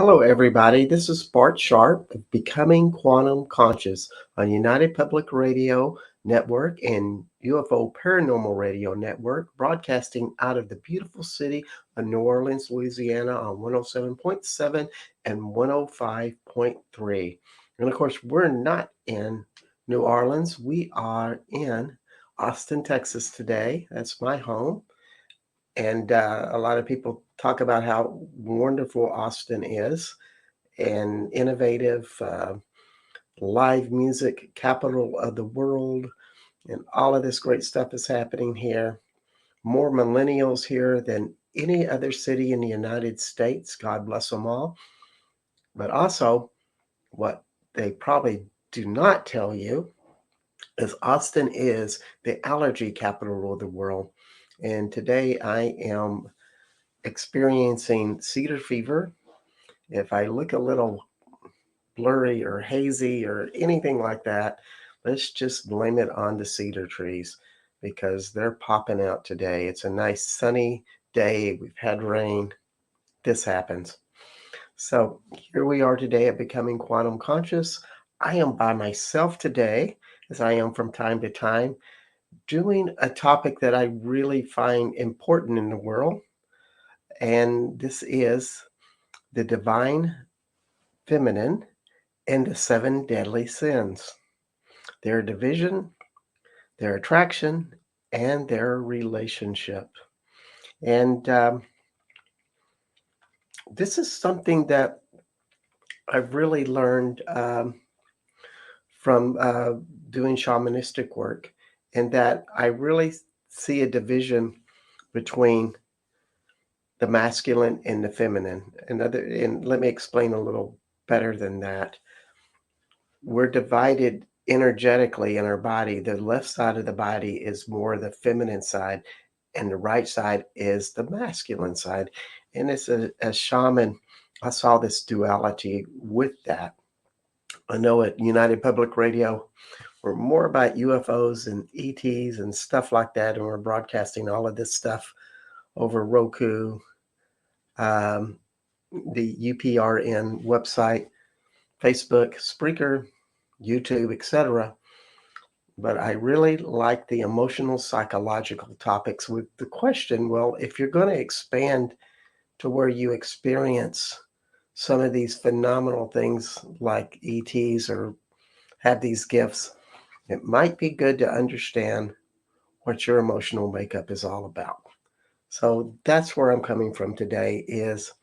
Hello, everybody. This is Bart Sharp of Becoming Quantum Conscious on United Public Radio Network and UFO Paranormal Radio Network, broadcasting out of the beautiful city of New Orleans, Louisiana on 107.7 and 105.3. And of course, we're not in New Orleans, we are in Austin, Texas today. That's my home. And a lot of people talk about how wonderful Austin is and innovative, live music capital of the world, and all of this great stuff is happening here. More millennials here than any other city in the United States. God bless them all. But also, what they probably do not tell you is Austin is the allergy capital of the world. And today I am experiencing cedar fever. If I look a little blurry or hazy or anything like that, let's just blame it on the cedar trees because they're popping out today. It's a nice sunny day. We've had rain. This happens. So here we are today at Becoming Quantum Conscious. I am by myself today, as I am from time to time, doing a topic that I really find important in the world. And this is the divine feminine and the seven deadly sins, their division, their attraction, and their relationship. And this is something that I've really learned from doing shamanistic work, and that I really see a division between the masculine and the feminine. And let me explain a little better than that. We're divided energetically in our body. The left side of the body is more the feminine side, and the right side is the masculine side. And as a shaman, I saw this duality with that. I know at United Public Radio, we're more about UFOs and ETs and stuff like that, and we're broadcasting all of this stuff over Roku, um, the UPRN website, Facebook, Spreaker, YouTube, etc. But I really like the emotional, psychological topics with the question, well, if you're going to expand to where you experience some of these phenomenal things like ETs or have these gifts, it might be good to understand what your emotional makeup is all about. So that's where I'm coming from today, is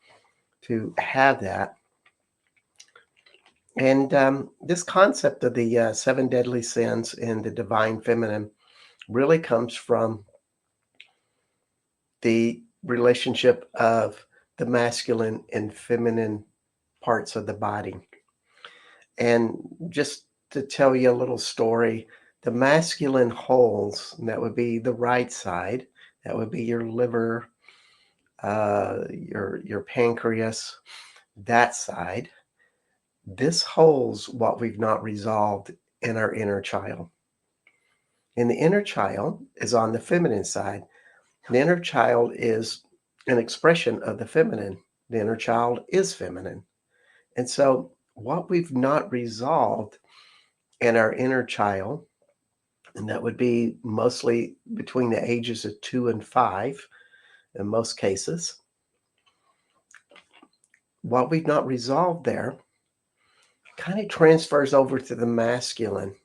to have that. And this concept of the seven deadly sins in the divine feminine really comes from the relationship of the masculine and feminine parts of the body. And just to tell you a little story, the masculine holes, that would be the right side, that would be your liver, your pancreas, that side. This holds what we've not resolved in our inner child. And the inner child is on the feminine side. The inner child is an expression of the feminine. The inner child is feminine. And so, what we've not resolved in our inner child, and that would be mostly between the ages of 2 and 5 in most cases, what we've not resolved there kind of transfers over to the masculine.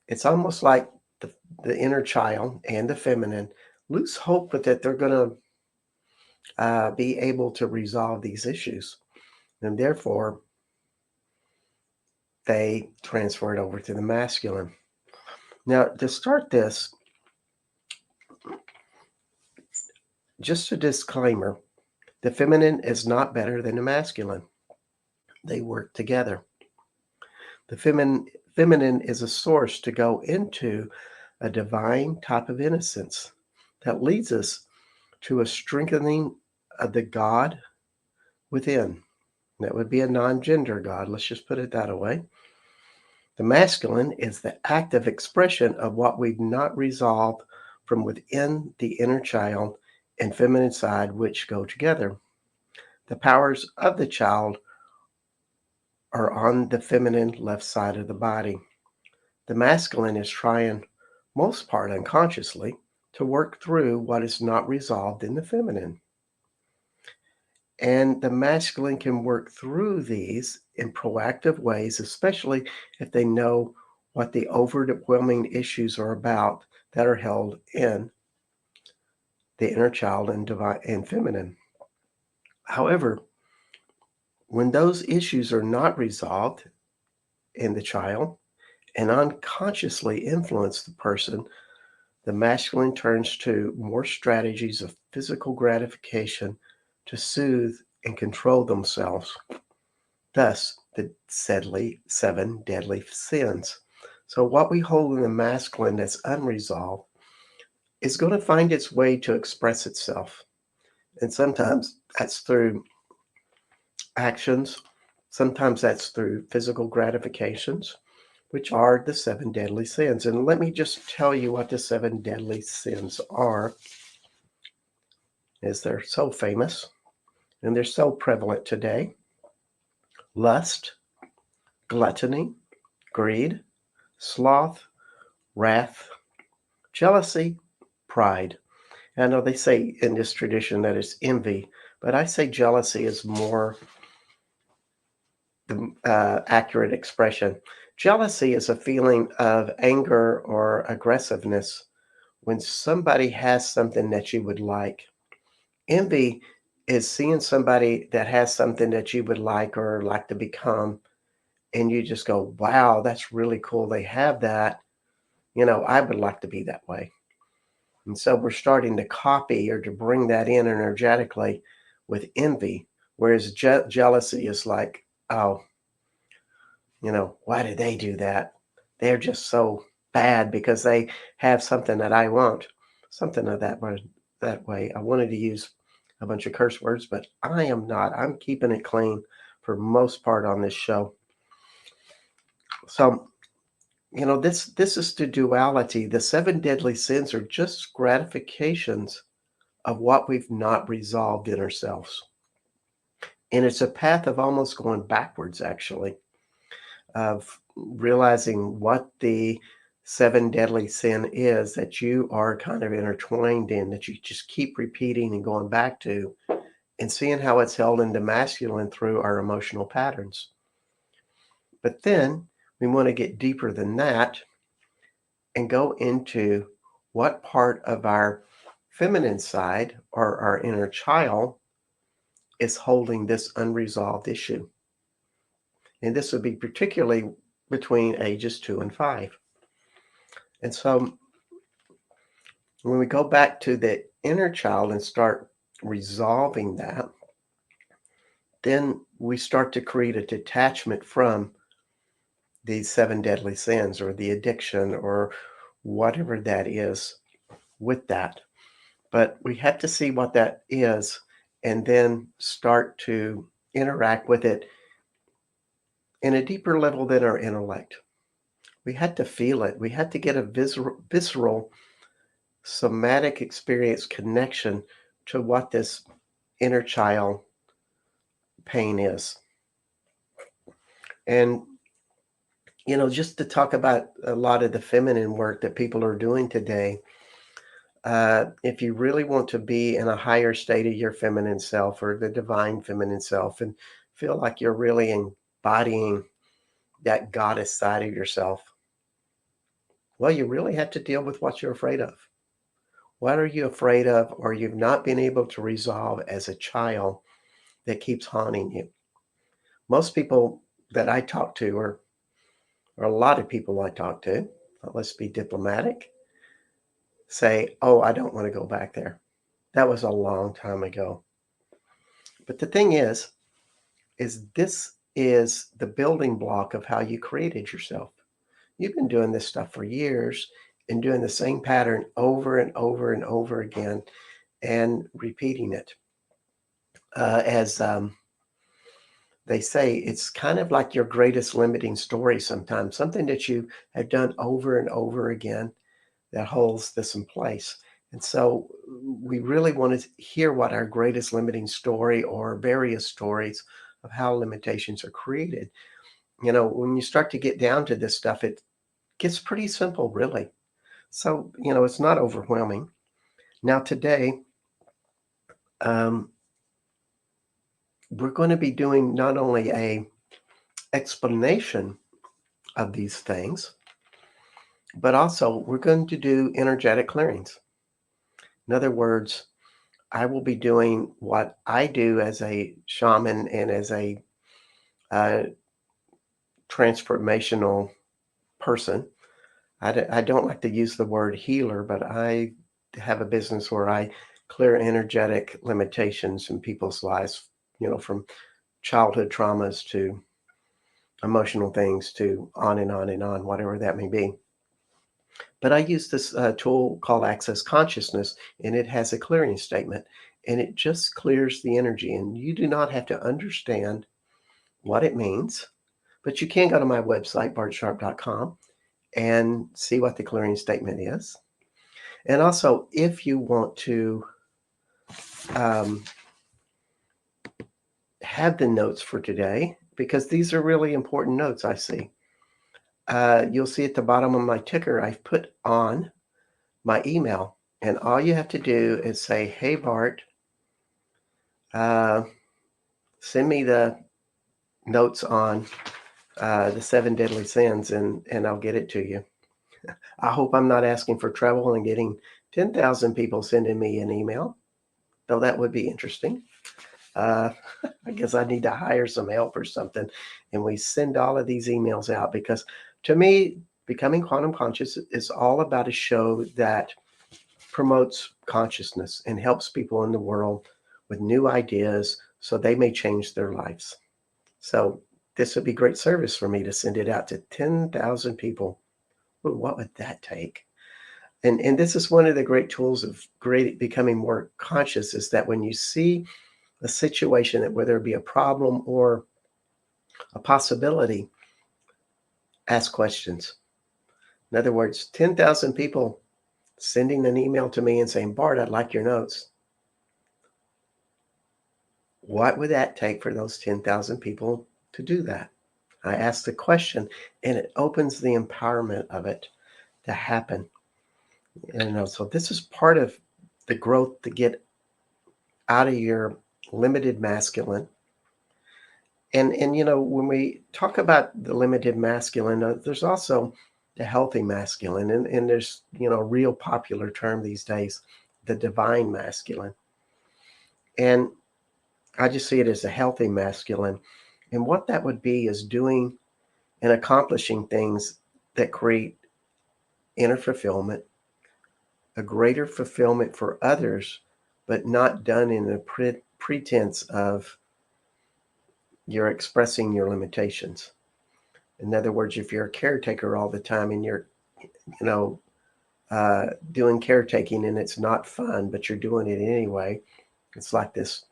It's almost like the inner child and the feminine lose hope that they're going to be able to resolve these issues. And therefore, they transfer it over to the masculine. Now, to start this, just a disclaimer, the feminine is not better than the masculine. They work together. The feminine is a source to go into a divine type of innocence that leads us to a strengthening of the God within. That would be a non-gender God. Let's just put it that way. The masculine is the active expression of what we've not resolved from within the inner child and feminine side, which go together. The powers of the child are on the feminine left side of the body. The masculine is trying, most part unconsciously, to work through what is not resolved in the feminine. And the masculine can work through these in proactive ways, especially if they know what the overwhelming issues are about that are held in the inner child and divine and feminine. However, when those issues are not resolved in the child and unconsciously influence the person, the masculine turns to more strategies of physical gratification to soothe and control themselves. Thus, the seven deadly sins. So, what we hold in the masculine that's unresolved is going to find its way to express itself. And sometimes that's through actions, sometimes that's through physical gratifications, which are the seven deadly sins. And let me just tell you what the seven deadly sins are, as they're so famous and they're so prevalent today: lust, gluttony, greed, sloth, wrath, jealousy, pride. I know they say in this tradition that it's envy, but I say jealousy is more the accurate expression. Jealousy is a feeling of anger or aggressiveness when somebody has something that you would like. Envy is seeing somebody that has something that you would like or like to become, and you just go, wow, that's really cool. They have that. I would like to be that way. And so we're starting to copy or to bring that in energetically with envy, whereas jealousy is like, oh, why did they do that? They're just so bad because they have something that I want. Something of that way. I wanted to use a bunch of curse words, but I am not. I'm keeping it clean for most part on this show. So, this is the duality. The seven deadly sins are just gratifications of what we've not resolved in ourselves. And it's a path of almost going backwards, actually, of realizing what the seven deadly sin is that you are kind of intertwined in, that you just keep repeating and going back to, and seeing how it's held into masculine through our emotional patterns. But then we want to get deeper than that and go into what part of our feminine side or our inner child is holding this unresolved issue. And this would be particularly between ages 2 and 5. And so when we go back to the inner child and start resolving that, then we start to create a detachment from these seven deadly sins or the addiction or whatever that is with that. But we have to see what that is and then start to interact with it in a deeper level than our intellect. We had to feel it. We had to get a visceral somatic experience connection to what this inner child pain is. And, just to talk about a lot of the feminine work that people are doing today, if you really want to be in a higher state of your feminine self or the divine feminine self and feel like you're really embodying that goddess side of yourself, well, you really have to deal with what you're afraid of. What are you afraid of or you've not been able to resolve as a child that keeps haunting you? Most people that I talk to, or a lot of people I talk to, let's be diplomatic, say, oh, I don't want to go back there. That was a long time ago. But the thing is this is the building block of how you created yourself. You've been doing this stuff for years and doing the same pattern over and over and over again and repeating it. As they say, it's kind of like your greatest limiting story sometimes, something that you have done over and over again that holds this in place. And so we really want to hear what our greatest limiting story or various stories of how limitations are created. When you start to get down to this stuff, it gets pretty simple, really. So, it's not overwhelming. Now, today, um, we're going to be doing not only a explanation of these things, but also we're going to do energetic clearings. In other words, I will be doing what I do as a shaman and as a uh, transformational person. I don't like to use the word healer, but I have a business where I clear energetic limitations in people's lives, from childhood traumas to emotional things to on and on and on, whatever that may be. But I use this tool called Access Consciousness, and it has a clearing statement, and it just clears the energy. And you do not have to understand what it means, but you can go to my website, bartsharp.com, and see what the clearing statement is. And also, if you want to um, have the notes for today, because these are really important notes, I see. You'll see at the bottom of my ticker, I've put on my email. And all you have to do is say, "Hey, Bart, uh, send me the notes on the seven deadly sins," and I'll get it to you. I hope I'm not asking for trouble and getting 10,000 people sending me an email, though that would be interesting. Uh, I guess I need to hire some help or something. And we send all of these emails out because to me, becoming quantum conscious is all about a show that promotes consciousness and helps people in the world with new ideas so they may change their lives. So this would be great service for me to send it out to 10,000 people. Ooh, what would that take? And this is one of the great tools of great becoming more conscious is that when you see a situation that whether it be a problem or a possibility, ask questions. In other words, 10,000 people sending an email to me and saying, "Bart, I'd like your notes." What would that take for those 10,000 people to do that? I ask the question and it opens the empowerment of it to happen. So this is part of the growth to get out of your limited masculine. And when we talk about the limited masculine, there's also the healthy masculine, and there's a real popular term these days, the divine masculine. And I just see it as a healthy masculine. And what that would be is doing and accomplishing things that create inner fulfillment, a greater fulfillment for others, but not done in a pretense of you're expressing your limitations. In other words, if you're a caretaker all the time and you're, you know, doing caretaking and it's not fun, but you're doing it anyway, it's like this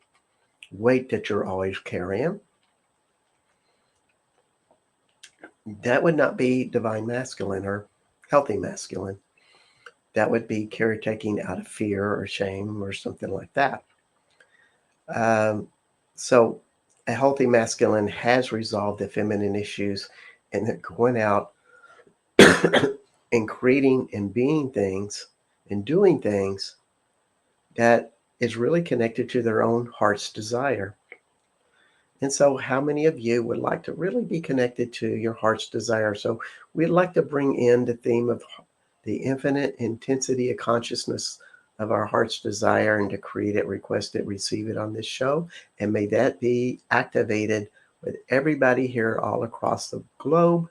weight that you're always carrying. That would not be divine masculine or healthy masculine. That would be caretaking out of fear or shame or something like that. Um, so a healthy masculine has resolved the feminine issues and they're going out and creating and being things and doing things that is really connected to their own heart's desire. And so, how many of you would like to really be connected to your heart's desire? So, we'd like to bring in the theme of the infinite intensity of consciousness of our heart's desire and to create it, request it, receive it on this show. And may that be activated with everybody here all across the globe.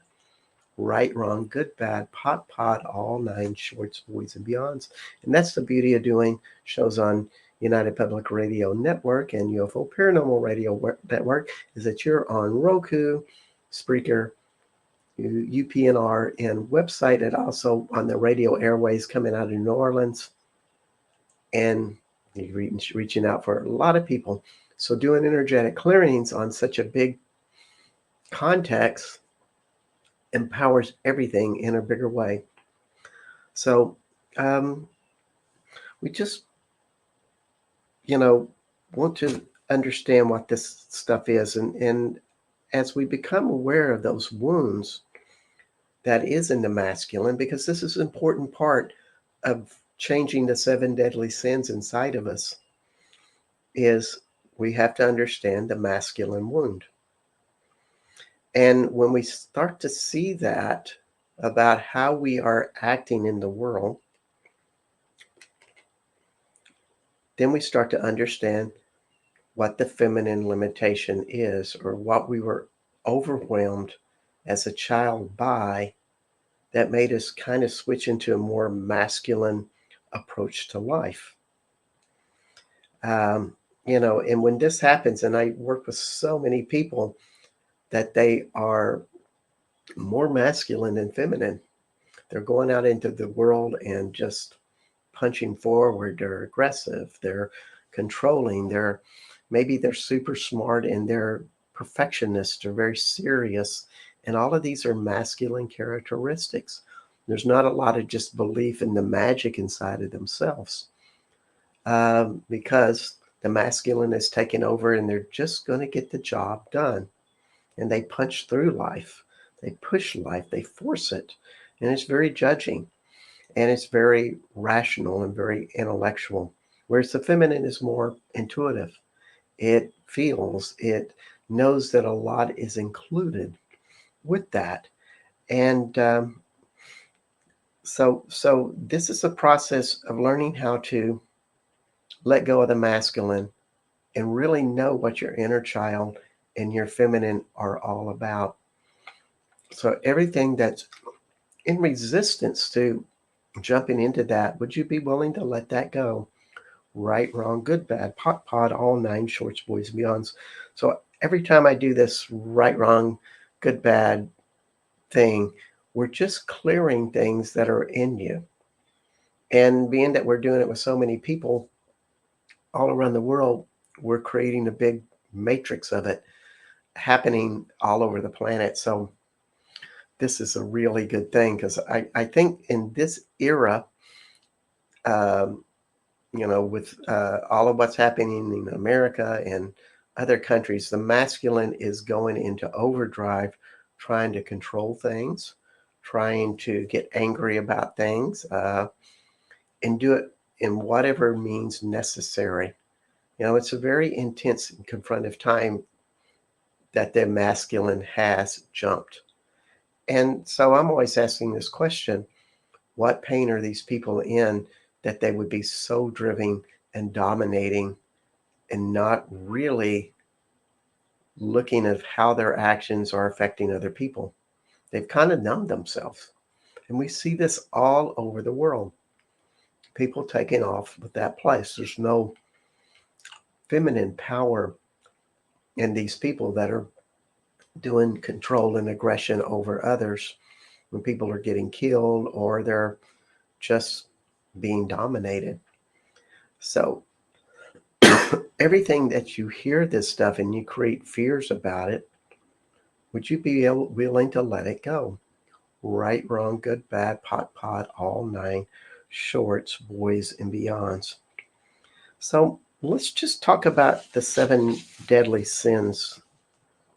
Right, wrong, good, bad, pot, all nine shorts, boys, and beyonds. And that's the beauty of doing shows on United Public Radio Network and UFO Paranormal Radio Network is that you're on Roku, Spreaker, UPNR, and website, and also on the radio airways coming out of New Orleans. And you're reaching out for a lot of people. So doing energetic clearings on such a big context empowers everything in a bigger way. So, we just, you know, want to understand what this stuff is. And as we become aware of those wounds that is in the masculine, because this is an important part of changing the seven deadly sins inside of us, is we have to understand the masculine wound. And when we start to see that about how we are acting in the world, then we start to understand what the feminine limitation is, or what we were overwhelmed as a child by, that made us kind of switch into a more masculine approach to life. Um, and when this happens, and I work with so many people that they are more masculine than feminine. They're going out into the world and just punching forward. They're aggressive. They're controlling. Maybe they're super smart and they're perfectionists. They're very serious. And all of these are masculine characteristics. There's not a lot of just belief in the magic inside of themselves, because the masculine is taking over and they're just going to get the job done. And they punch through life. They push life. They force it. And it's very judging, and it's very rational and very intellectual. Whereas the feminine is more intuitive. It feels, it knows that a lot is included with that. And so this is a process of learning how to let go of the masculine and really know what your inner child and your feminine are all about. So everything that's in resistance to jumping into that, would you be willing to let that go? Right, wrong, good, bad, pot, pod, all nine shorts, boys, and beyonds. So every time I do this right, wrong, good, bad thing, we're just clearing things that are in you. And being that we're doing it with so many people all around the world, we're creating a big matrix of it happening all over the planet. So this is a really good thing, because I think in this era, um, with all of what's happening in America and other countries, the masculine is going into overdrive, trying to control things, trying to get angry about things, and do it in whatever means necessary. It's a very intense and confrontive time that the masculine has jumped. And so I'm always asking this question: what pain are these people in that they would be so driven and dominating, and not really looking at how their actions are affecting other people? They've kind of numbed themselves. And we see this all over the world. People taking off with that place. There's no feminine power in these people that are doing control and aggression over others, when people are getting killed or they're just being dominated. So everything that you hear this stuff and you create fears about it, would you be willing to let it go? Right, wrong, good, bad, pot, pot, all nine shorts, boys, and beyonds. So let's just talk about the seven deadly sins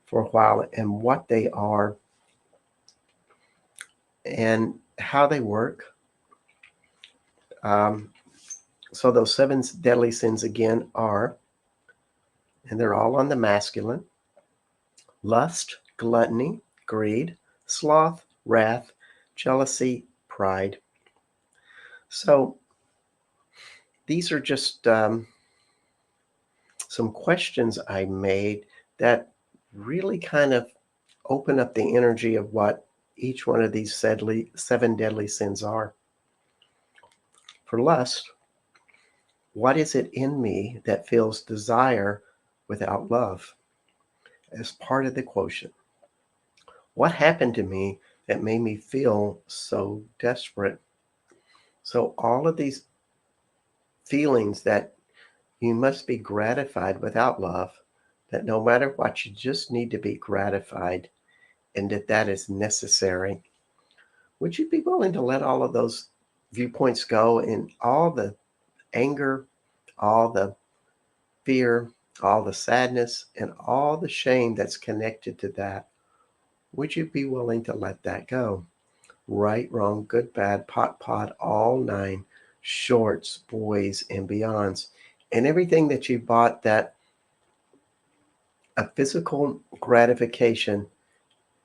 for a while, and what they are and how they work. Um, so those seven deadly sins again are, and they're all on the masculine: lust, gluttony, greed, sloth, wrath, jealousy, pride. So these are just some questions I made that really kind of open up the energy of what each one of these seven deadly sins are. For lust, what is it in me that feels desire without love? As part of the quotient, what happened to me that made me feel so desperate? So all of these feelings that you must be gratified without love, that no matter what, you just need to be gratified, and that is necessary. Would you be willing to let all of those viewpoints go, and all the anger, all the fear, all the sadness, and all the shame that's connected to that, would you be willing to let that go? Right, wrong, good, bad, pot, all nine, shorts, boys, and beyonds. And everything that you bought that a physical gratification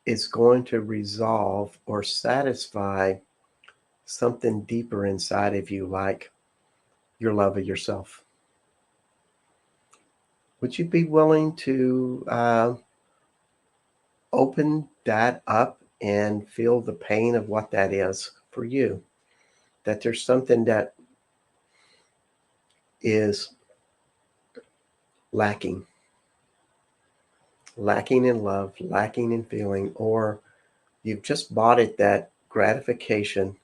is going to resolve or satisfy something deeper inside of you, like your love of yourself. Would you be willing to open that up and feel the pain of what that is for you? That there's something that is lacking, lacking in love, lacking in feeling, or you've just bought it that gratification,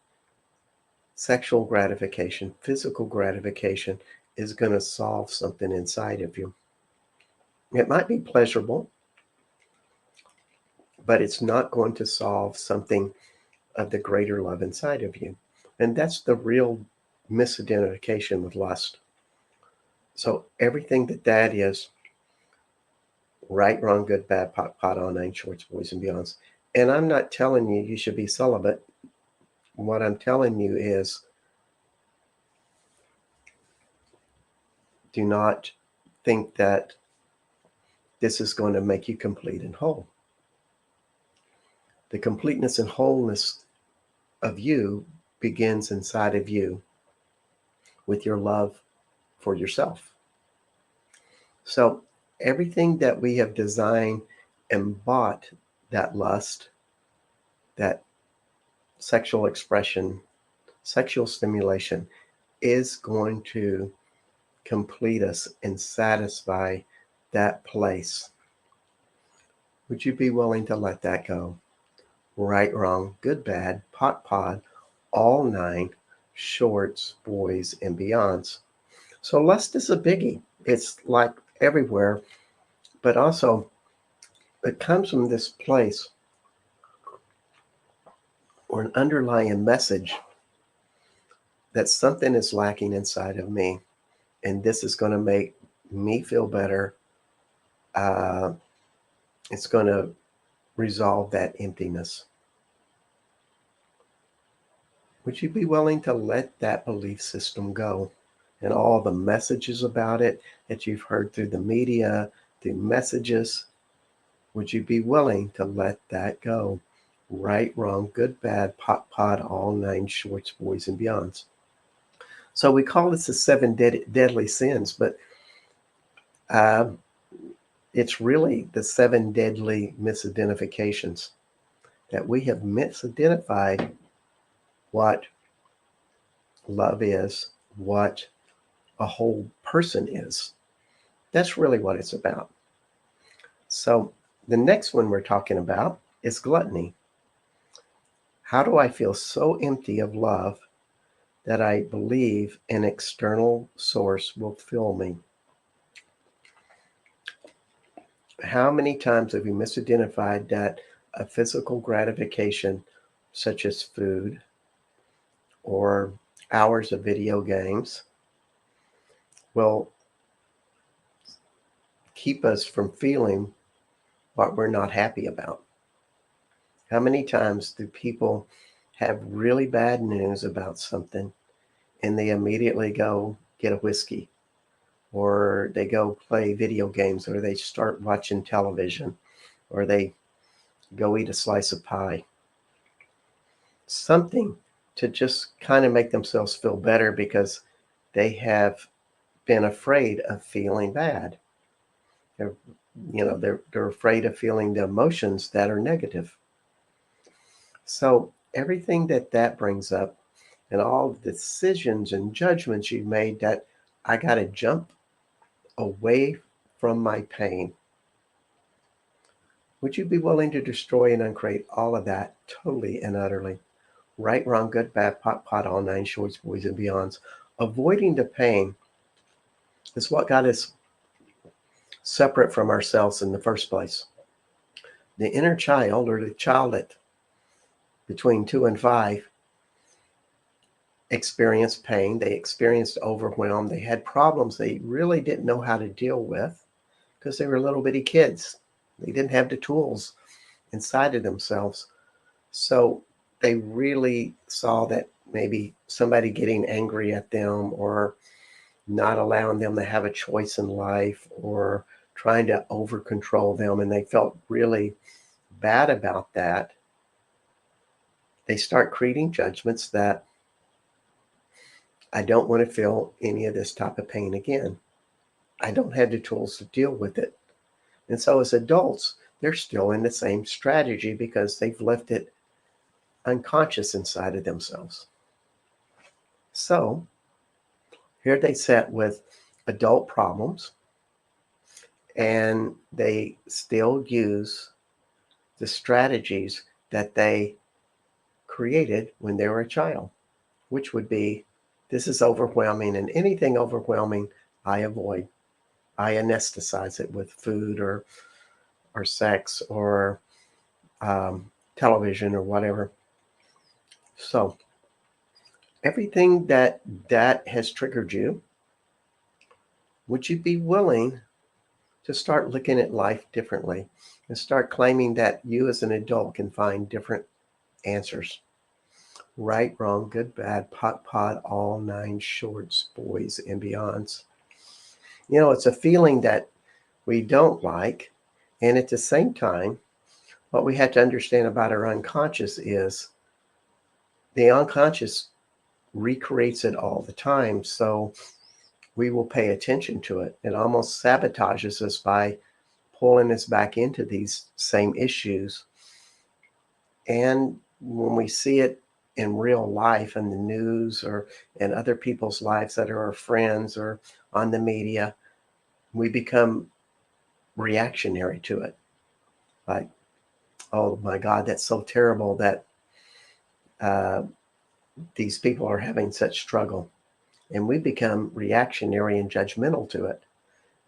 sexual gratification, physical gratification is going to solve something inside of you. It might be pleasurable, but it's not going to solve something of the greater love inside of you. And that's the real misidentification with lust. So everything that is, right, wrong, good, bad, pot, all nine shorts, boys, and beyonds. And I'm not telling you you should be celibate. What I'm telling you is, do not think that this is going to make you complete and whole. The completeness and wholeness of you begins inside of you with your love for yourself. So everything that we have designed and bought, that lust, that sexual expression, sexual stimulation, is going to complete us and satisfy that place. Would you be willing to let that go? Right, wrong, good, bad, pot, all nine, shorts, boys, and beyonds. So lust is a biggie. It's like everywhere, but also it comes from this place or an underlying message that something is lacking inside of me, and this is going to make me feel better. Uh, it's going to resolve that emptiness. Would you be willing to let that belief system go and all the messages about it that you've heard through the media, through messages? Would you be willing to let that go? Right, wrong, good, bad, pot, all nine shorts, boys, and beyonds. So we call this the seven deadly sins, but um, it's really the seven deadly misidentifications that we have misidentified what love is, what a whole person is. That's really what it's about. So the next one we're talking about is gluttony. How do I feel so empty of love that I believe an external source will fill me? How many times have you misidentified that a physical gratification, such as food or hours of video games, will keep us from feeling what we're not happy about? How many times do people have really bad news about something and they immediately go get a whiskey, or they go play video games, or they start watching television, or they go eat a slice of pie? Something to just kind of make themselves feel better because they have been afraid of feeling bad. They're, they're afraid of feeling the emotions that are negative. So everything that brings up, and all the decisions and judgments you've made, that I got to jump away from my pain. Would you be willing to destroy and uncreate all of that totally and utterly? Right, wrong, good, bad, pot, all nine shorts, boys, and beyonds. Avoiding the pain is what got us separate from ourselves in the first place. The inner child, or the child at between 2 and 5, experienced pain, they experienced overwhelm, they had problems they really didn't know how to deal with because they were little bitty kids. They didn't have the tools inside of themselves. So they really saw that maybe somebody getting angry at them or not allowing them to have a choice in life or trying to over control them, and they felt really bad about that. They start creating judgments that I don't want to feel any of this type of pain again. I don't have the tools to deal with it. And so as adults, they're still in the same strategy because they've left it unconscious inside of themselves. So here they sit with adult problems, and they still use the strategies that they created when they were a child, which would be, this is overwhelming, and anything overwhelming, I avoid. I anesthetize it with food or sex or television or whatever. So everything that has triggered you, would you be willing to start looking at life differently and start claiming that you as an adult can find different answers? Right, wrong, good, bad, pot, all nine shorts, boys and beyonds. It's a feeling that we don't like. And at the same time, what we have to understand about our unconscious is the unconscious recreates it all the time. So we will pay attention to it. It almost sabotages us by pulling us back into these same issues. And when we see it in real life in the news or in other people's lives that are our friends or on the media, we become reactionary to it. Like, oh my God, that's so terrible that uh, these people are having such struggle. And we become reactionary and judgmental to it.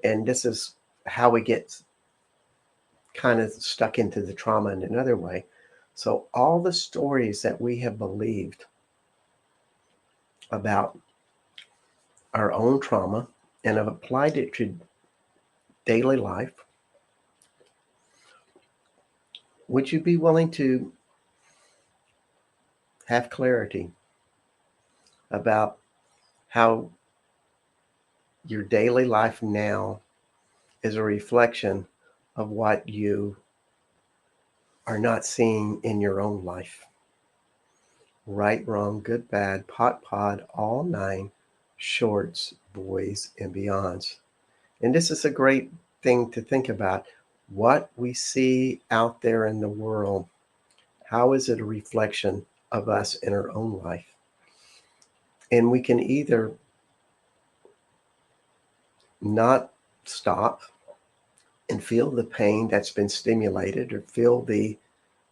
And this is how we get kind of stuck into the trauma in another way. So all the stories that we have believed about our own trauma and have applied it to daily life, would you be willing to have clarity about how your daily life now is a reflection of what you are not seeing in your own life? Right, wrong, good, bad, pod, all nine shorts, boys, and beyonds. And this is a great thing to think about. What we see out there in the world, how is it a reflection of us in our own life? And we can either not stop and feel the pain that's been stimulated or feel the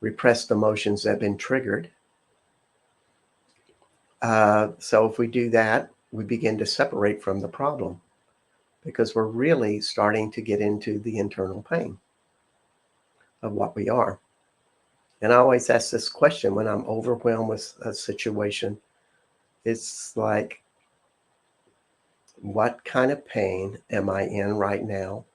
repressed emotions that have been triggered. So if we do that, we begin to separate from the problem because we're really starting to get into the internal pain of what we are. And I always ask this question when I'm overwhelmed with a situation. It's like, what kind of pain am I in right now?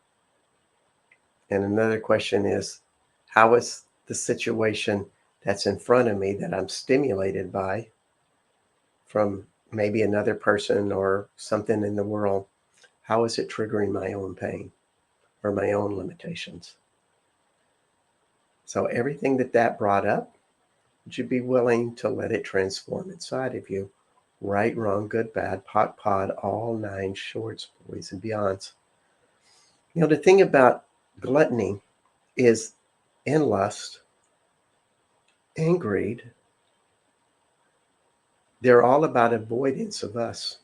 And another question is, how is the situation that's in front of me that I'm stimulated by from maybe another person or something in the world, how is it triggering my own pain or my own limitations? So everything that brought up, would you be willing to let it transform inside of you? Right, wrong, good, bad, pod, all nine shorts, boys and beyonds. The thing about gluttony is, in lust and greed, they're all about avoidance of us.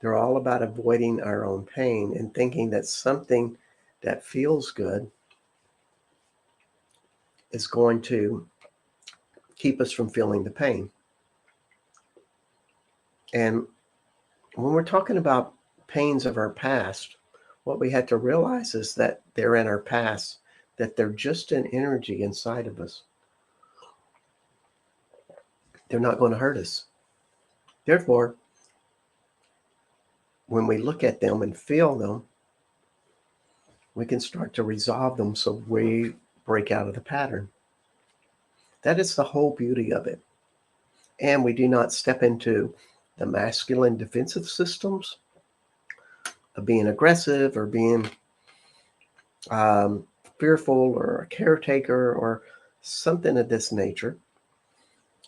They're all about avoiding our own pain and thinking that something that feels good is going to keep us from feeling the pain. And when we're talking about pains of our past, what we have to realize is that they're in our past, that they're just an energy inside of us. They're not going to hurt us. Therefore, when we look at them and feel them, we can start to resolve them so we break out of the pattern. That is the whole beauty of it. And we do not step into the masculine defensive systems of being aggressive or being um, fearful or a caretaker or something of this nature.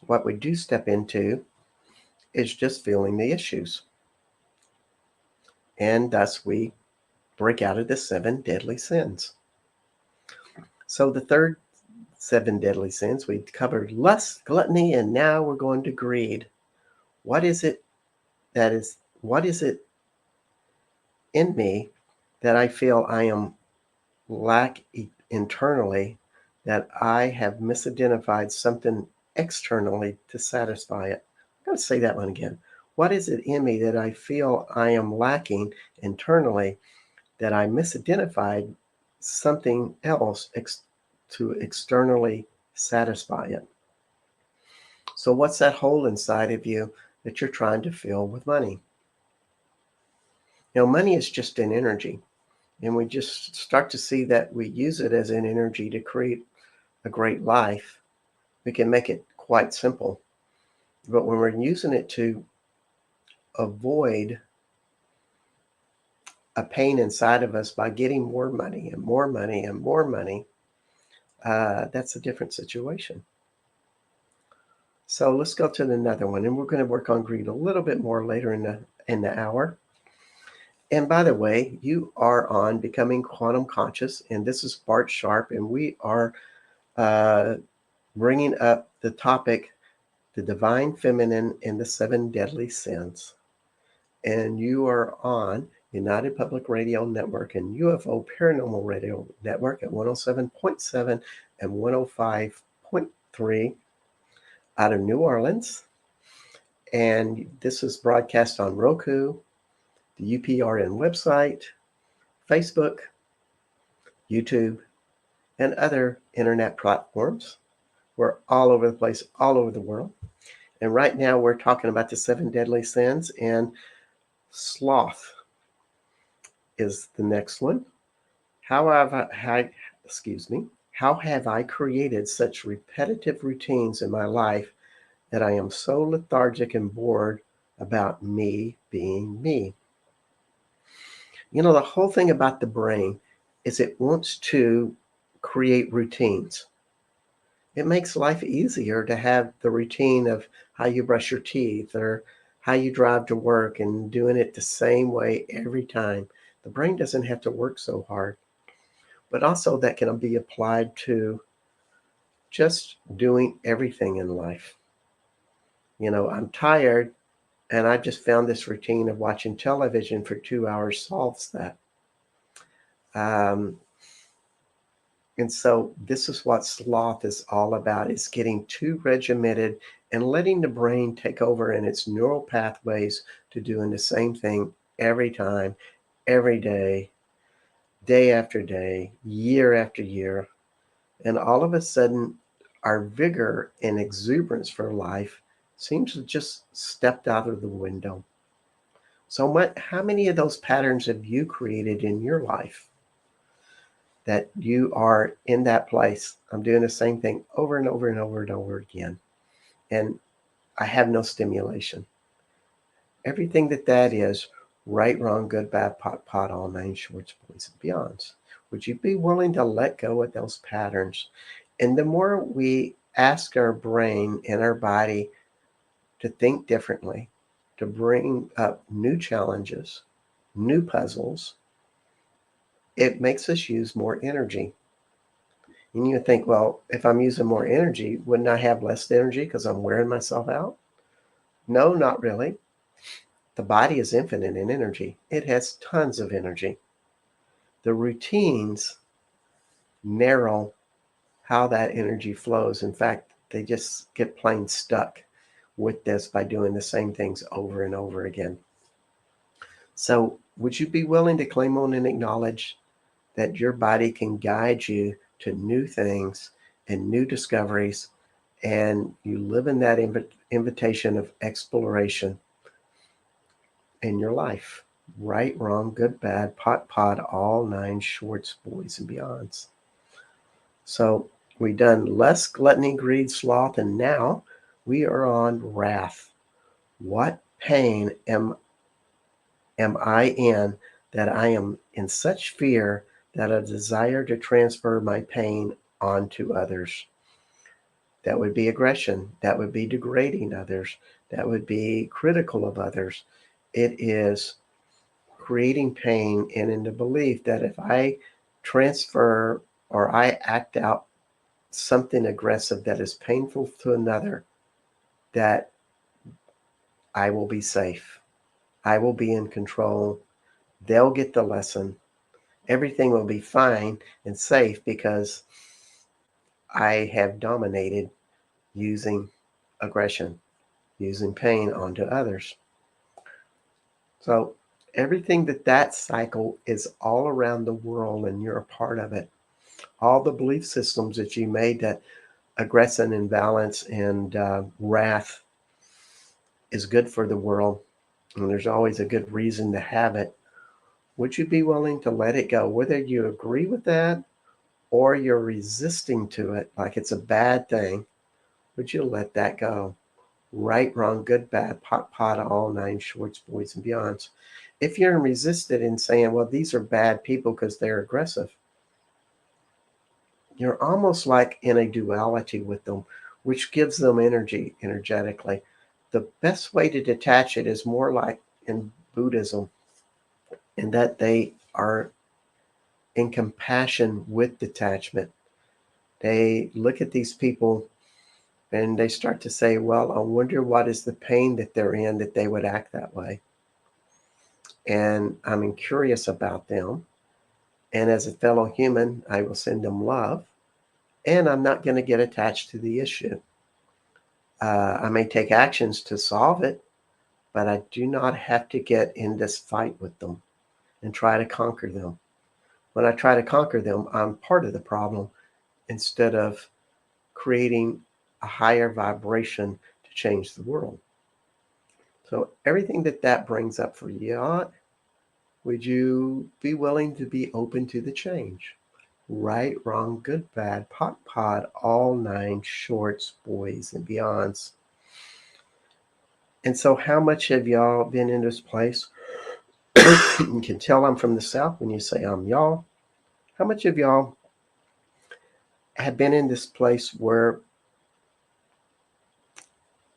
What we do step into is just feeling the issues. And thus we break out of the 7 deadly sins. So the third 7 deadly sins, we covered lust, gluttony, and now we're going to greed. What is it in me that I feel I am lack internally, that I have misidentified something externally to satisfy it? I'm going to say that one again. What is it in me that I feel I am lacking internally, that I misidentified something else to externally satisfy it? So what's that hole inside of you that you're trying to fill with money? Money is just an energy, and we just start to see that we use it as an energy to create a great life. We can make it quite simple. But when we're using it to avoid a pain inside of us by getting more money and more money and more money, that's a different situation. So let's go to another one, and we're going to work on greed a little bit more later in the hour. And by the way, you are on Becoming Quantum Conscious, and this is Bart Sharp, and we are bringing up the topic, the divine feminine and the 7 deadly sins. And you are on United Public Radio Network and UFO Paranormal Radio Network at 107.7 and 105.3 out of New Orleans. And this is broadcast on Roku, the UPRN website, Facebook, YouTube, and other internet platforms. We're all over the place, all over the world. And right now we're talking about the 7 deadly sins, and sloth is the next one. How have I created such repetitive routines in my life that I am so lethargic and bored about me being me? The whole thing about the brain is it wants to create routines. It makes life easier to have the routine of how you brush your teeth or how you drive to work and doing it the same way every time. The brain doesn't have to work so hard. But also that can be applied to just doing everything in life. I'm tired, and I just found this routine of watching television for 2 hours solves that. And so this is what sloth is all about, is getting too regimented and letting the brain take over in its neural pathways to doing the same thing every time, every day, day after day, year after year. And all of a sudden, our vigor and exuberance for life seems to just stepped out of the window. So how many of those patterns have you created in your life that you are in that place? I'm doing the same thing over and over and over and over again, and I have no stimulation. Everything that is, right, wrong, good, bad, pot, all 9 shorts, boys, and beyonds. Would you be willing to let go of those patterns? And the more we ask our brain and our body to think differently, to bring up new challenges, new puzzles, it makes us use more energy. And you think, well, if I'm using more energy, wouldn't I have less energy because I'm wearing myself out? No, not really. The body is infinite in energy. It has tons of energy. The routines narrow how that energy flows. In fact, they just get plain stuck with this by doing the same things over and over again. So would you be willing to claim on and acknowledge that your body can guide you to new things and new discoveries, and you live in that invitation of exploration in your life. Right, wrong, good, bad, pot, all nine shorts, boys, and beyonds. So we've done lust, gluttony, greed, sloth, and now we are on wrath. What pain am I in that I am in such fear that I desire to transfer my pain onto others? That would be aggression. That would be degrading others. That would be critical of others. It is creating pain and in the belief that if I transfer or I act out something aggressive that is painful to another, that I will be safe. I will be in control. They'll get the lesson. Everything will be fine and safe because I have dominated using aggression, using pain onto others. So everything that cycle is all around the world and you're a part of it. All the belief systems that you made that aggression and violence and wrath is good for the world, and there's always a good reason to have it. Would you be willing to let it go, whether you agree with that or you're resisting to it like it's a bad thing? Would you let that go? Right, wrong, good, bad, pot, all nine shorts, boys, and beyonds. If you're resisted in saying, well, these are bad people because they're aggressive, you're almost like in a duality with them, which gives them energy energetically. The best way to detach it is more like in Buddhism, in that they are in compassion with detachment. They look at these people and they start to say, well, I wonder what is the pain that they're in that they would act that way. And I'm curious about them. And as a fellow human, I will send them love. And I'm not going to get attached to the issue. I may take actions to solve it, but I do not have to get in this fight with them and try to conquer them. When I try to conquer them, I'm part of the problem instead of creating a higher vibration to change the world. So everything that brings up for you, would you be willing to be open to the change? Right, wrong, good, bad, pot, all nine shorts, boys, and beyonds. And so how much have y'all been in this place? You can tell I'm from the South when you say I'm y'all. How much of y'all have been in this place where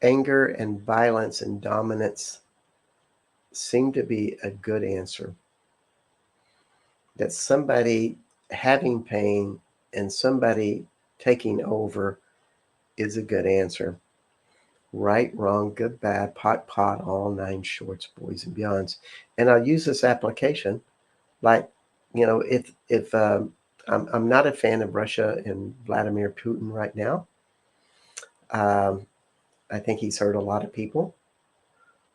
anger and violence and dominance seem to be a good answer? That somebody having pain and somebody taking over is a good answer. Right, wrong, good, bad, pot, all nine shorts, boys, and beyonds. And I'll use this application like, if I'm not a fan of Russia and Vladimir Putin right now. Um, I think he's hurt a lot of people,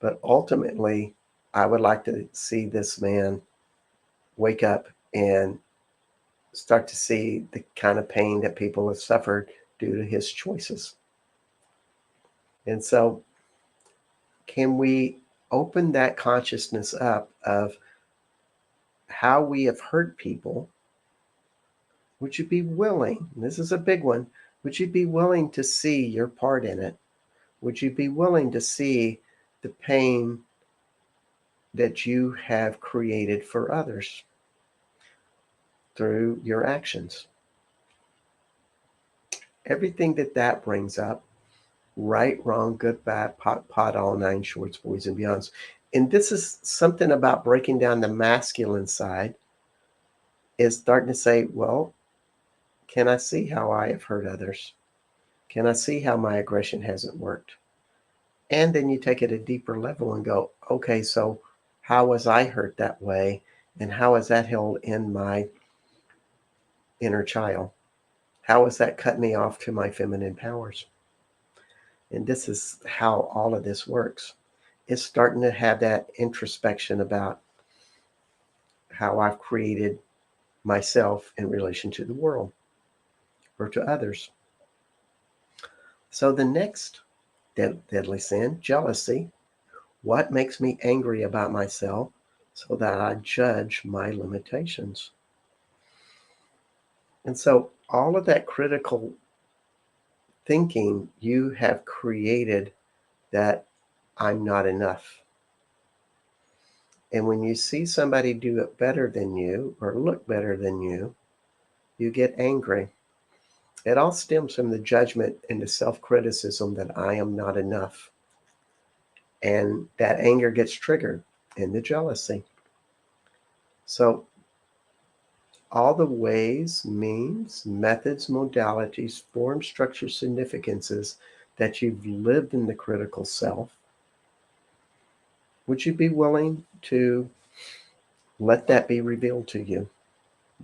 but ultimately, I would like to see this man wake up and start to see the kind of pain that people have suffered due to his choices. And so, can we open that consciousness up of how we have hurt people? Would you be willing, this is a big one, would you be willing to see your part in it? Would you be willing to see the pain that you have created for others through your actions? Everything that brings up, right, wrong, good, bad, pot, all nine shorts, boys, and beyonds. And this is something about breaking down the masculine side, is starting to say, well, can I see how I have hurt others? Can I see how my aggression hasn't worked? And then you take it a deeper level and go, okay, so how was I hurt that way? And how is that held in my inner child? How has that cut me off to my feminine powers? And this is how all of this works. It's starting to have that introspection about how I've created myself in relation to the world or to others. So the next deadly sin, jealousy. What makes me angry about myself so that I judge my limitations? And so all of that critical thinking, you have created that I'm not enough. And when you see somebody do it better than you or look better than you get angry. It all stems from the judgment and the self criticism that I am not enough. And that anger gets triggered in the jealousy. So, all the ways, means, methods, modalities, form, structure, significances that you've lived in the critical self, would you be willing to let that be revealed to you?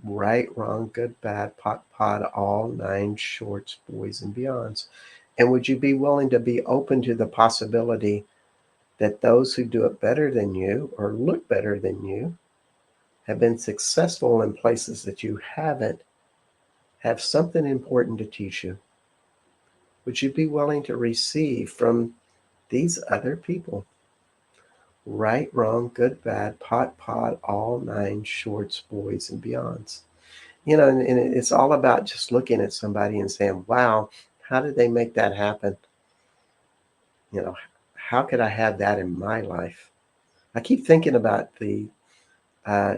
Right, wrong, good, bad, pot, all nine shorts, boys, and beyonds. And would you be willing to be open to the possibility that those who do it better than you or look better than you have been successful in places that you haven't, have something important to teach you? Would you be willing to receive from these other people? Right, wrong, good, bad, pot, all nine shorts, boys, and beyonds. And it's all about just looking at somebody and saying, wow, how did they make that happen? You know, how could I have that in my life? I keep thinking about the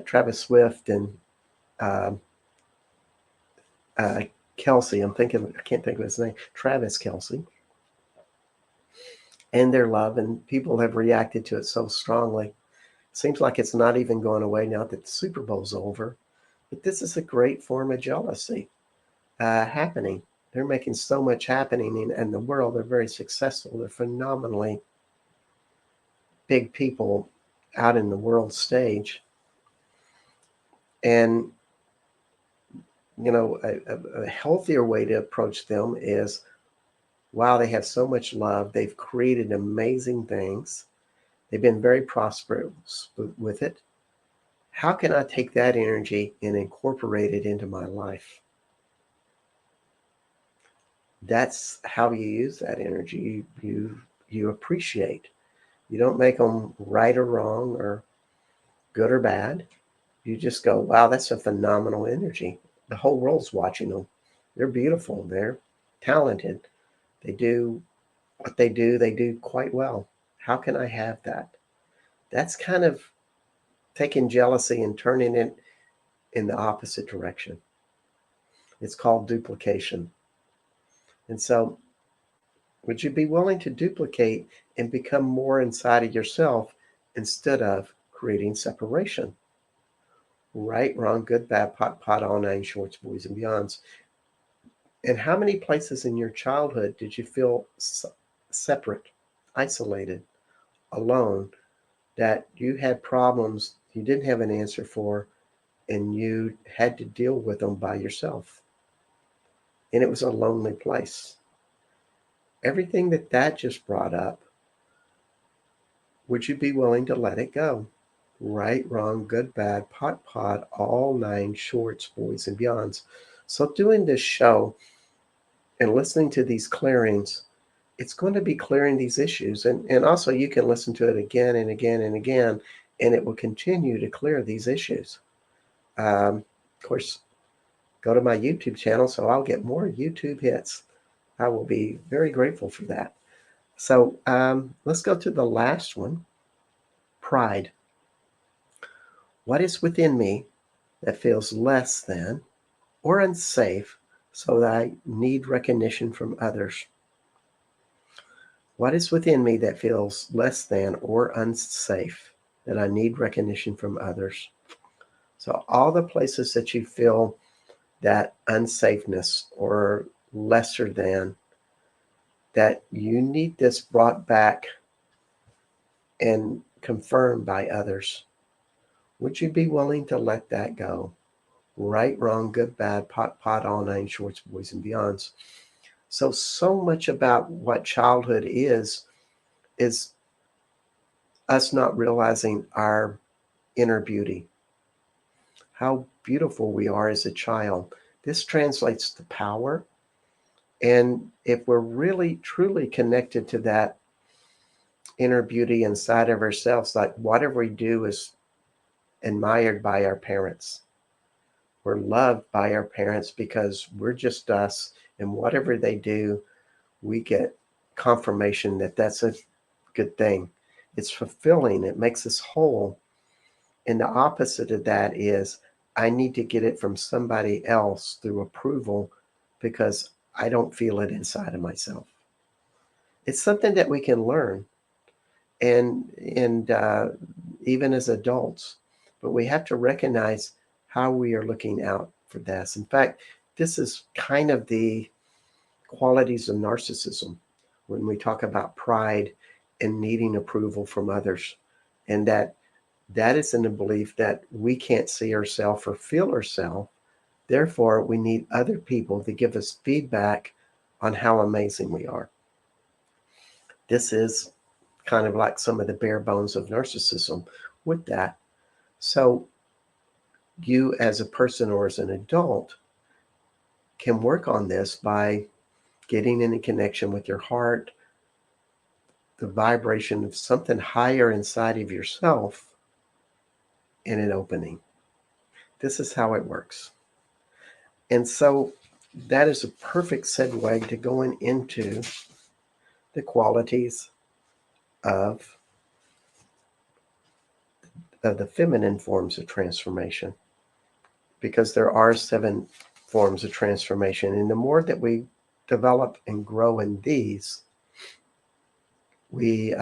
Travis Swift and um uh, Kelsey. I can't think of his name, Travis Kelsey, and their love, and people have reacted to it so strongly. Seems like it's not even going away now that the Super Bowl's over. But this is a great form of jealousy happening. They're making so much happening in the world. They're very successful. They're phenomenally big people out in the world stage. And, a healthier way to approach them is, wow, they have so much love. They've created amazing things. They've been very prosperous with it. How can I take that energy and incorporate it into my life? That's how you use that energy. You appreciate. You don't make them right or wrong or good or bad. You just go, wow, that's a phenomenal energy. The whole world's watching them. They're beautiful. They're talented. They do what they do quite well. How can I have that? That's kind of taking jealousy and turning it in the opposite direction. It's called duplication. And so, would you be willing to duplicate and become more inside of yourself instead of creating separation? Right, wrong, good, bad, pot, all nine shorts, boys, and beyonds. And how many places in your childhood did you feel separate, isolated, alone, that you had problems you didn't have an answer for and you had to deal with them by yourself? And it was a lonely place. Everything that just brought up, would you be willing to let it go? Right, wrong, good, bad, pot, all nine shorts, boys, and beyonds. So, doing this show and listening to these clearings, it's going to be clearing these issues. And also, you can listen to it again and again and again, and it will continue to clear these issues. Of course, go to my YouTube channel so I'll get more YouTube hits. I will be very grateful for that. So, let's go to the last one, pride. What is within me that feels less than or unsafe so that I need recognition from others? What is within me that feels less than or unsafe that I need recognition from others? So, all the places that you feel that unsafeness or lesser than, that you need this brought back and confirmed by others, would you be willing to let that go? Right, wrong, good, bad, pot, all nine shorts, boys, and beyonds. So much about what childhood is us not realizing our inner beauty, how beautiful we are as a child. This translates to power. And if we're really truly connected to that inner beauty inside of ourselves. Like whatever we do is admired by our parents. We're loved by our parents because we're just us, and whatever they do, we get confirmation that that's a good thing. It's fulfilling, it makes us whole. And the opposite of that is I need to get it from somebody else through approval because I don't feel it inside of myself. It's something that we can learn, and even as adults, but we have to recognize how we are looking out for this. In fact, this is kind of the qualities of narcissism when we talk about pride and needing approval from others, and that is in the belief that we can't see ourselves or feel ourselves. Therefore, we need other people to give us feedback on how amazing we are. This is kind of like some of the bare bones of narcissism with that. So, you as a person or as an adult can work on this by getting in a connection with your heart, the vibration of something higher inside of yourself, and an opening. This is how it works. And so that is a perfect segue to going into the qualities of, of the feminine forms of transformation, because there are 7 forms of transformation. And the more that we develop and grow in these, we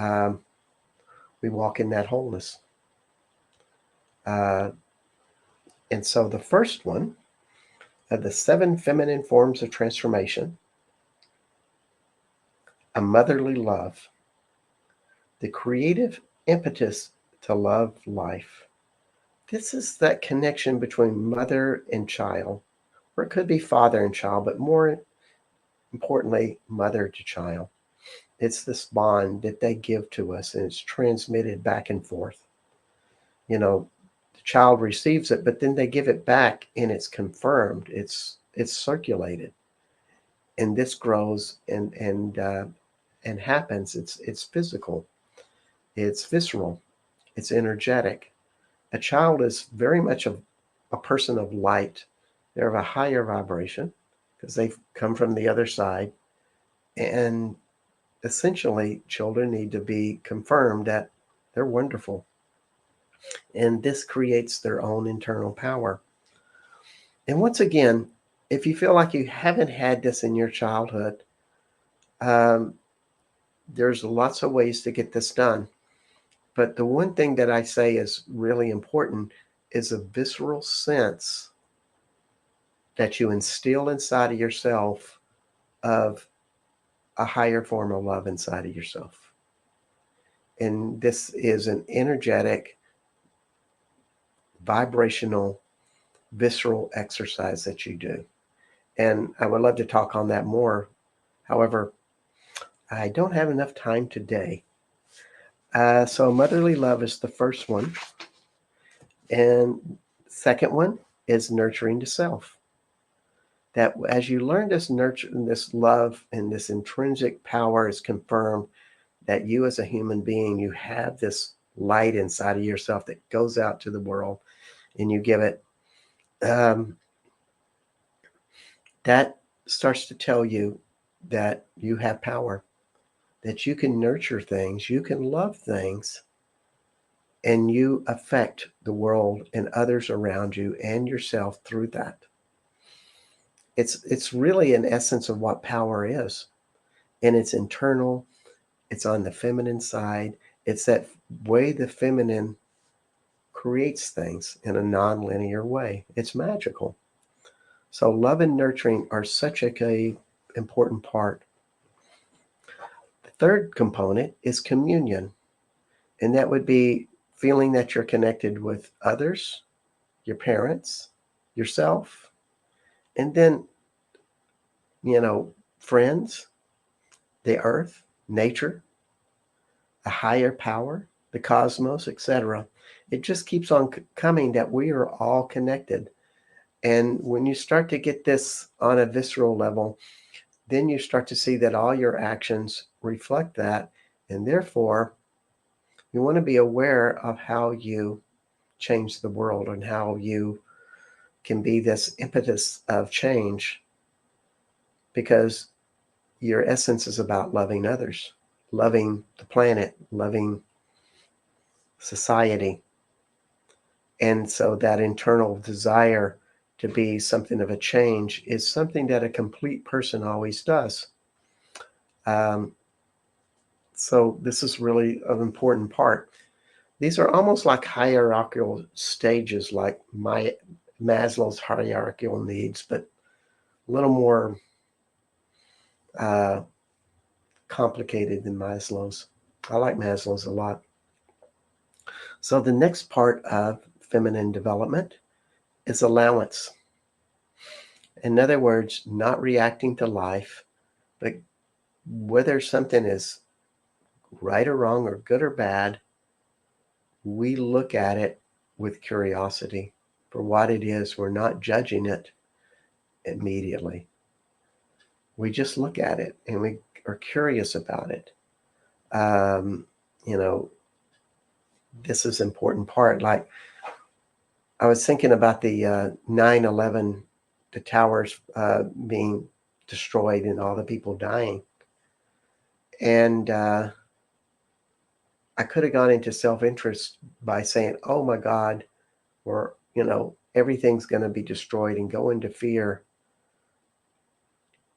we walk in that wholeness. Uh, and so the first one of the 7 feminine forms of transformation, a motherly love, the creative impetus to love life. This is that connection between mother and child, or it could be father and child, but more importantly, mother to child. It's this bond that they give to us, and it's transmitted back and forth. You know, the child receives it, but then they give it back, and it's confirmed. It's circulated, and this grows and happens. It's physical. It's visceral. It's energetic. A child is very much a person of light. They're of a higher vibration because they've come from the other side. And essentially, children need to be confirmed that they're wonderful. And this creates their own internal power. And once again, if you feel like you haven't had this in your childhood, um, there's lots of ways to get this done. But the one thing that I say is really important is a visceral sense that you instill inside of yourself of a higher form of love inside of yourself. And this is an energetic, vibrational, visceral exercise that you do. And I would love to talk on that more. However, I don't have enough time today. So motherly love is the first one. And second one is nurturing the self. That as you learn this nurture, this love and this intrinsic power is confirmed that you as a human being, you have this light inside of yourself that goes out to the world and you give it. Um, that starts to tell you that you have power, that you can nurture things, you can love things, and you affect the world and others around you and yourself through that. It's really an essence of what power is, and it's internal. It's on the feminine side. It's that way the feminine creates things in a non-linear way. It's magical. So love and nurturing are such a important part. The third component is communion, and that would be feeling that you're connected with others, your parents, yourself, and then, friends, the earth, nature, a higher power, the cosmos, etc. It just keeps on coming that we are all connected. And when you start to get this on a visceral level, then you start to see that all your actions reflect that. And therefore, You want to be aware of how you change the world and how you can be this impetus of change, because your essence is about loving others, loving the planet, loving society. And so that internal desire to be something of a change is something that a complete person always does. Um, so this is really an important part. These are almost like hierarchical stages, like my Maslow's hierarchical needs, but a little more uh, complicated than Maslow's. I like Maslow's a lot. So the next part of feminine development is allowance. In other words, not reacting to life, but whether something is right or wrong or good or bad, we look at it with curiosity for what it is. We're not judging it immediately. We just look at it and we are curious about it. Um, you know, this is an important part. Like, I was thinking about the 9/11, the towers being destroyed and all the people dying. And I could have gone into self-interest by saying, oh my God, or, everything's going to be destroyed, and go into fear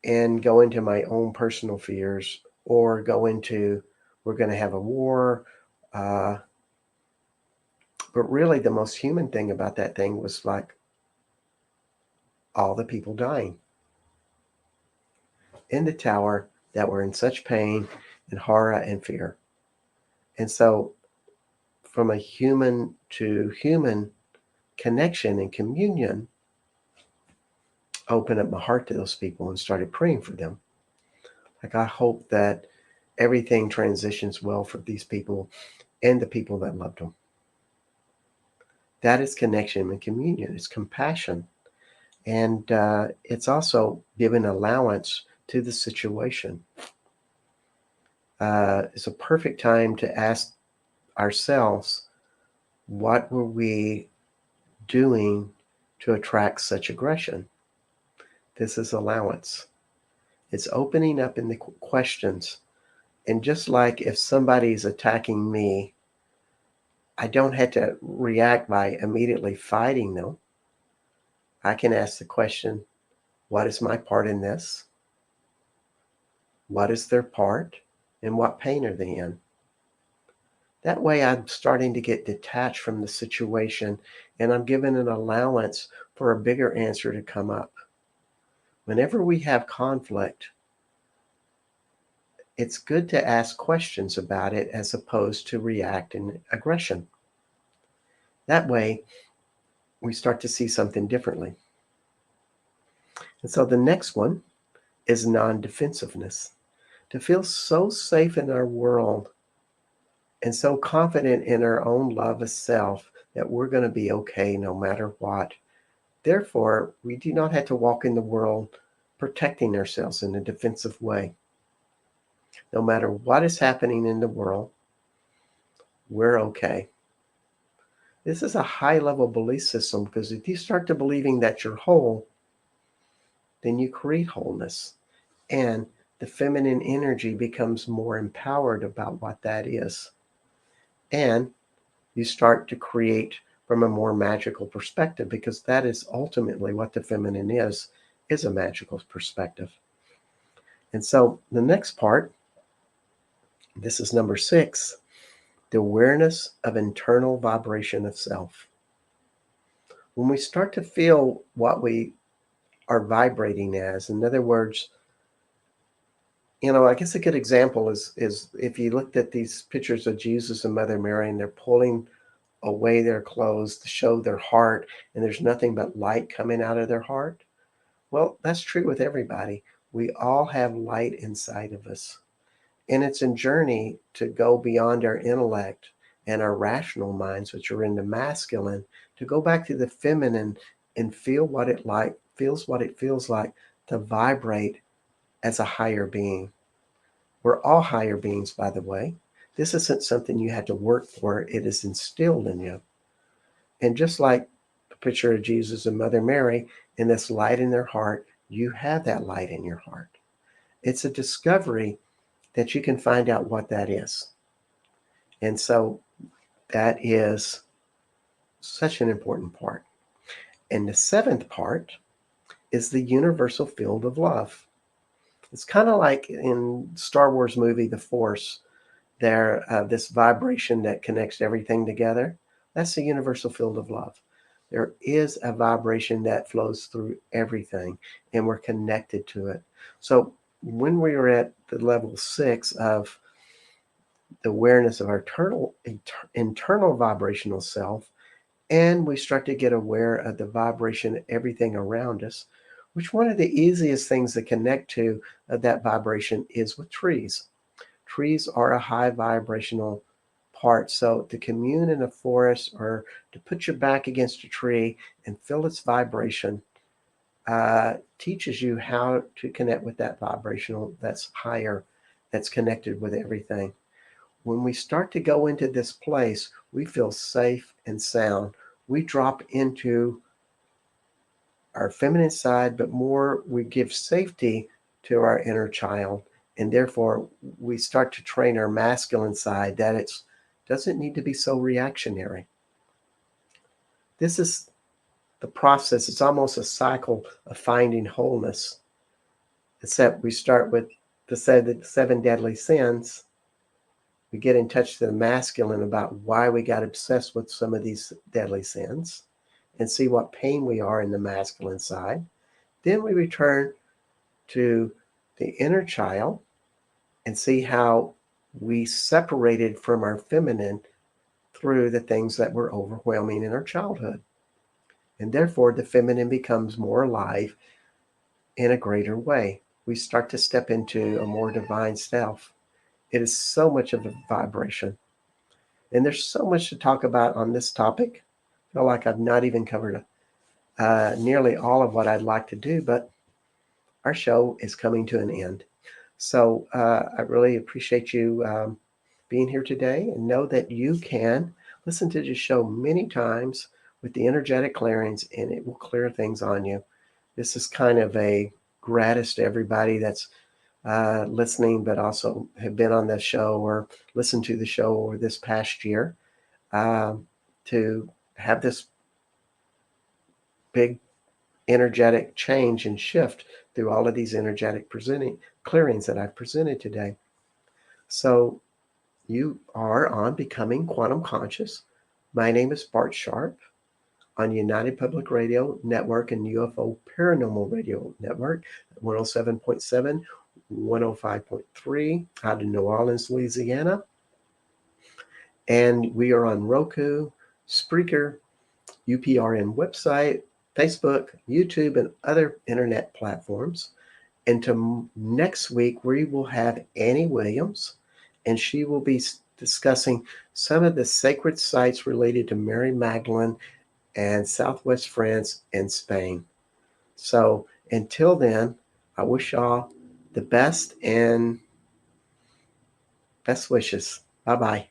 and go into my own personal fears, or go into, we're going to have a war. Uh, but really, the most human thing about that thing was like all the people dying in the tower that were in such pain and horror and fear. And so, from a human to human connection and communion, I opened up my heart to those people and started praying for them. Like, I hope that everything transitions well for these people and the people that loved them. That is connection and communion. It's compassion. And it's also giving allowance to the situation. It's a perfect time to ask ourselves, what were we doing to attract such aggression? This is allowance. It's opening up in the questions. And just like if somebody's attacking me, I don't have to react by immediately fighting them. I can ask the question, what is my part in this? What is their part? And what pain are they in? That way I'm starting to get detached from the situation, and I'm given an allowance for a bigger answer to come up. Whenever we have conflict, it's good to ask questions about it as opposed to react in aggression. That way, we start to see something differently. And so the next one is non-defensiveness. To feel so safe in our world and so confident in our own love of self that we're going to be okay no matter what. Therefore, we do not have to walk in the world protecting ourselves in a defensive way. No matter what is happening in the world, we're okay. This is a high level belief system, because if you start to believing that you're whole, then you create wholeness. And the feminine energy becomes more empowered about what that is. And you start to create from a more magical perspective, because that is ultimately what the feminine is a magical perspective. And so the next part, this is number 6, the awareness of internal vibration of self. When we start to feel what we are vibrating as, in other words, I guess a good example is if you looked at these pictures of Jesus and Mother Mary, and they're pulling away their clothes to show their heart, and there's nothing but light coming out of their heart. Well, that's true with everybody. We all have light inside of us. And it's a journey to go beyond our intellect and our rational minds, which are in the masculine, to go back to the feminine and feel what it feels like to vibrate as a higher being. We're all higher beings, by the way. This isn't something you had to work for, it is instilled in you. And just like the picture of Jesus and Mother Mary and this light in their heart, you have that light in your heart. It's a discovery that you can find out what that is. And so that is such an important part. And the seventh part is the universal field of love. It's kind of like in Star Wars movie The Force, there this vibration that connects everything together. That's the universal field of love. There is a vibration that flows through everything, and we're connected to it. So when we are at the level 6 of the awareness of our internal vibrational self, and we start to get aware of the vibration of everything around us, which one of the easiest things to connect to that vibration is with trees. Trees are a high vibrational part. So to commune in a forest or to put your back against a tree and feel its vibration teaches you how to connect with that vibrational that's higher, that's connected with everything. When we start to go into this place, we feel safe and sound. We drop into our feminine side, but more we give safety to our inner child. And therefore, we start to train our masculine side that it doesn't need to be so reactionary. This is the process. It's almost a cycle of finding wholeness. Except we start with the seven deadly sins. We get in touch to the masculine about why we got obsessed with some of these deadly sins and see what pain we are in the masculine side. Then we return to the inner child and see how we separated from our feminine through the things that were overwhelming in our childhood. And therefore, the feminine becomes more alive in a greater way. We start to step into a more divine self. It is so much of a vibration. And there's so much to talk about on this topic. I feel like I've not even covered nearly all of what I'd like to do, but our show is coming to an end. So I really appreciate you being here today, and know that you can listen to the show many times with the energetic clearings, and it will clear things on you. This is kind of a gratis to everybody that's listening, but also have been on the show or listened to the show over this past year to have this big energetic change and shift through all of these energetic presenting clearings that I've presented today. So you are on Becoming Quantum Conscious. My name is Bart Sharp on United Public Radio Network and UFO Paranormal Radio Network, 107.7, 105.3 out of New Orleans, Louisiana. And we are on Roku, Spreaker, UPRN website, Facebook, YouTube, and other internet platforms. And next week, we will have Annie Williams, and she will be discussing some of the sacred sites related to Mary Magdalene and Southwest France and Spain. So until then, I wish y'all the best and best wishes. Bye-bye.